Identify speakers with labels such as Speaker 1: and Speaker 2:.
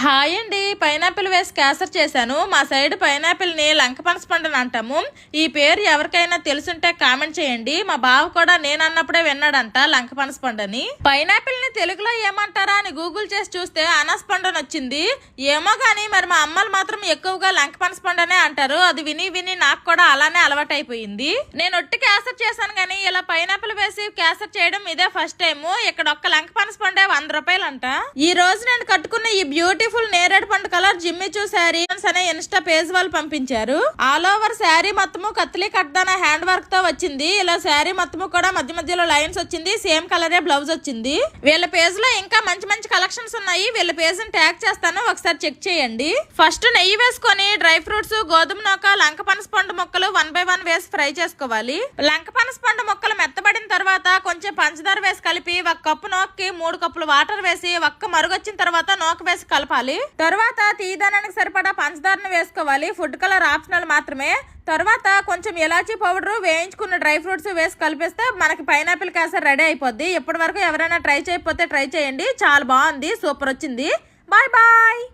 Speaker 1: Hi అండి, pineapple వేసి కేసర్ చేశాను. మా సైడ్ పైనాపిల్ ని లంకపనస పండు అంటాము. ఈ పేరు ఎవరికైనా తెలుసుంటే కామెంట్ చేయండి. మా బావ కూడా నేను అన్నప్పుడే విన్నాడంట లంకపనస పండు అని. పైనాపిల్ ని తెలుగులో ఏమంటారా అని గూగుల్ చేసి చూస్తే అనస పండు అని వచ్చింది. ఏమో గానీ మరి మా అమ్మలు మాత్రం ఎక్కువగా లంకపనస పండు అనే అంటారు. అది విని విని నాకు కూడా అలానే అలవాటు అయిపోయింది. నేను ఒట్టి కేసర్ చేశాను గానీ ఇలా పైనాపిల్ వేసి కేసర్ చేయడం ఇదే ఫస్ట్ టైం. ఇక్కడ ఒక్క లంకపనస పండే 100 రూపాయలు అంట. ఈ రోజు నేను కట్టుకున్న ఈ బ్యూటిఫుల్ నేరేడు పండు కలర్ జిమ్మిచూ శారీ అనే ఇన్స్టా పేజ్ వాళ్ళు పంపించారు. ఆల్ ఓవర్ శారీ మొత్తము కత్లీ కట్దాన హ్యాండ్ వర్క్ తో వచ్చింది. ఇలా శారీ మొత్తము కూడా మధ్య మధ్యలో లైన్స్ వచ్చింది. సేమ్ కలరే బ్లౌజ్ వచ్చింది. వీళ్ళ పేజ్ లో ఇంకా మంచి మంచి కలెక్షన్స్ ఉన్నాయి. వీళ్ళ పేజ్ ని ట్యాగ్ చేస్తాను, ఒకసారి చెక్ చేయండి. ఫస్ట్ నెయ్యి వేసుకొని డ్రై ఫ్రూట్స్, గోధుమ నూక, లంకపనస పండు ముక్కలు 1 by 1 వేసి ఫ్రై చేసుకోవాలి. లంకపనస పండు ముక్కలు మెత్తబడిన తర్వాత కొంచెం పంచదార వేసి కలిపి 1 కప్పు నూకకి 3 కప్పులు వాటర్ వేసి ఒక్క మరుగొచ్చిన తర్వాత నూక వేసి కలపాలి. తర్వాత తీయదనానికి సరిపడా పంచదారను వేసుకోవాలి. ఫుడ్ కలర్ ఆప్షనల్ మాత్రమే. తర్వాత కొంచెం ఇలాచీ పౌడర్, వేయించుకున్న డ్రై ఫ్రూట్స్ వేసి కలిపేస్తే మనకి పైనాపిల్ కేసర్ రెడీ అయిపోద్ది. ఇప్పటి వరకు ఎవరైనా ట్రై చేయకపోతే ట్రై చేయండి, చాలా బాగుంది, సూపర్ వచ్చింది. Bye bye.